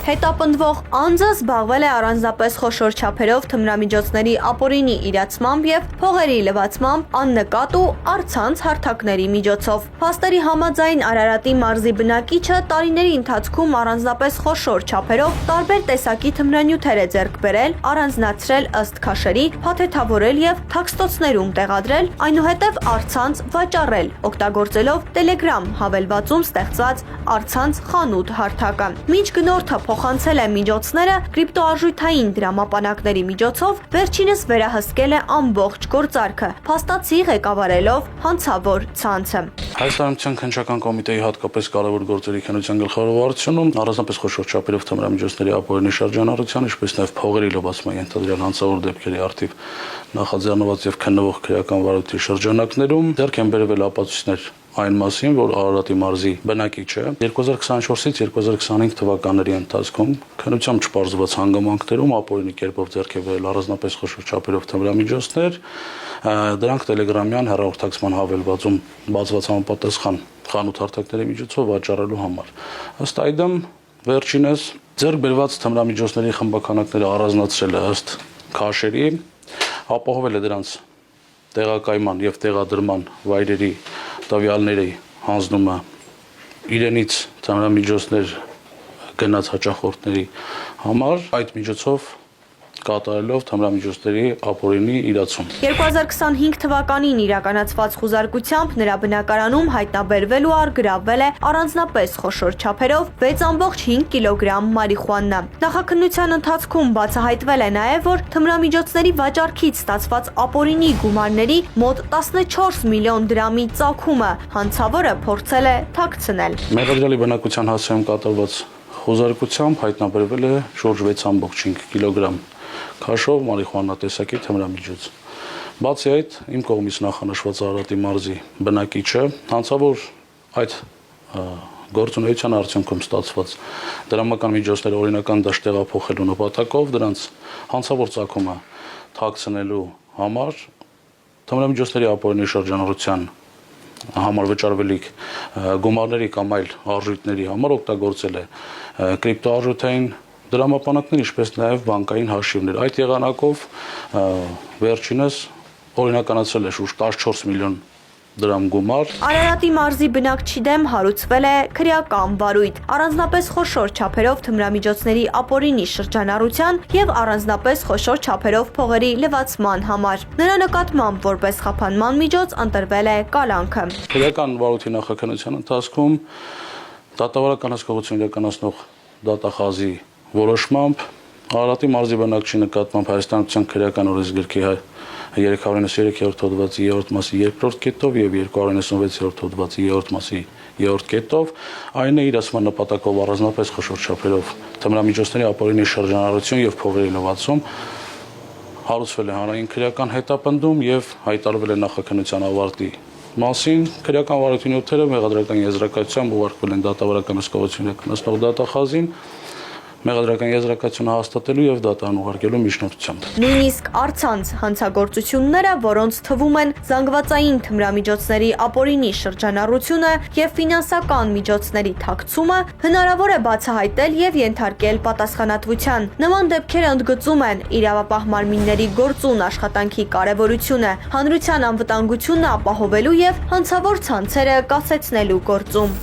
Հետապնդվող անձը զբաղվել է առանձնապես խոշոր չափերով թմրամիջոցների ապօրինի իրացմամբ և փողերի լվացմամբ աննկատ ու առցանց հարթակների միջոցով։ Փաստերի համաձայն Արարատի մարզի բնակիչը տարիների ընթացքում առանձնապես խոշոր չափերով տարբեր տեսակի թմրանյութեր է ձեռք բերել, առանձնացրել ըստ քաշերի, փաթեթավորել և թաքստոցներում տեղադրել, այնուհետև առցանց վաճառել, օգտագործելով Telegram հավելվածում ստեղծված առցանց խանութ հարթակը։ Մինչ գնորդը փոխանցել է միջոցները կրիպտոարժույթային դրամապանակների միջոցով, վերջինս վերահսկել է ամբողջ գործարքը, փաստացի ղեկավարելով հանցավոր ցանցը։ Հայաստանյան քննչական կոմիտեի հատկապես կարևոր գործերի քննության գլխավորությունում առանձնապես խոշոր չափերով թմրամիջոցների ապօրինի շրջանառության, ինչպես նաև փողերի լվացման ենթադրյալ հանցավոր դեպքերի առթիվ նախաձեռնված եւ քննվող քրեական վարույթի շրջանակներում ձեռք են բերվել ապացույցներ այն մասին, որ Արարատի մարզի բնակիչը 2024-ից 2025 թվականների ընթացքում քննությամբ չպարզված հանգամանքներում ապօրինի կերպով ձեռք է բերել առանձնապես խոշոր չափերով թմրամիջոցներ, դրանք Telegram-յան հեռախոսակցման հավելվածում բացված համապատասխան խանութ հարթակների միջոցով վաճառելու համար։ Ըստ այդմ վերջինս ձեռք բերված թմրամիջոցների խմբականակները առանձնացրել է ըստ քաշերի, ապահովել է դրանց տեղակայման եւ տեղադրման վայրերի տվյալների հանձնումը իրենից թմրամիջոցներ գնաց հաճախորդների համար, այդ միջոցով կատարելով թմրամիջոցների ապօրինի իրացում։ 2025 թվականին իրականացված խուզարկությամբ նրա բնակարանում հայտնաբերվել ու առգրավվել է առանձնապես խոշոր չափերով 6.5 կիլոգրամ մարիխուանա։ Նախաքննության ընթացքում բացահայտվել է նաև, որ թմրամիջոցների վաճառքից ստացված ապօրինի գումարների մոտ 14 միլիոն դրամի ծագումը հանցավորը փորձել է թաքցնել։ Մեղադրյալի բնակության հասցեում կատարված խուզարկությամբ հայտնաբերվել է շուրջ 6.5 կիլոգրամ քաշով մարիխուանա տեսակի թմրամիջոց։ Բացի այդ, իմ կողմից նախանշված Արարատի մարզի բնակիչը հանցավոր այդ գործունեության արդյունքում ստացված դրամական միջոցները օրինական դաշտ տեղափոխելու նպատակով դրանց հանցավոր ծագումը թաքցնելու համար թմրամիջոցների ապօրինի շրջանառության համար վճարվելիք գումարների կամ այլ արժույթների համար օգտագործել է կրիպտոարժույթային դրամապանակներ, ինչպես նաև բանկային հաշիվներ։ Այդ եղանակով վերջինս օրինականացրել է շուրջ 14 միլիոն դրամ գումար։ Արարատի մարզի բնակչի դեմ հարուցվել է քրեական վարույթ, առանձնապես խոշոր չափերով թմրամիջոցների ապօրինի շրջանառության եւ առանձնապես խոշոր չափերով փողերի լվացման համար։ Նրա նկատմամբ որպես խափանման միջոց ընտրվել է կալանքը։ Քրեական վարույթի նախաքննության ընթացքում դատավարական հսկողություն իրականացնող դատախազի որոշմամբ Արարատի մարզի բնակչի նկատմամբ Հայաստանյան քրեական օրենսգրքի 393-րդ հոդվածի 3-րդ մասի 2-րդ կետով եւ 296-րդ հոդվածի 3-րդ մասի 3-րդ կետով այն է իրացման նպատակով առանձնապես խոշոր չափերով թմրամիջոցների ապօրինի շրջանառություն եւ փողերի լվացում հարուցվել է հանրային քրեական հետապնդում եւ հայտարարվել է նախաքննության ավարտի մասին քրեական վարույթի նյութերը մեղադրական եզրակացությամբ ուղարկվել են դատավարական հսկողություն իրականացնող դատախազին մեղադրական եզրակացությունը հաստատելու եւ դատարան ուղարկելու միջնորդությամբ։ Նույնիսկ առցանց հանցագործությունները, որոնց թվում են զանգվածային թմրամիջոցների ապօրինի շրջանառությունը եւ ֆինանսական միջոցների թաքցումը, հնարավոր է բացահայտել եւ ենթարկել պատասխանատվության։ Նման դեպքերը ընդգծում են իրավապահ մարմինների գործուն աշխատանքի կարեւորությունը, հանրության անվտանգությունը ապահովելու եւ հանցավոր ցանցերը կասեցնելու գործում։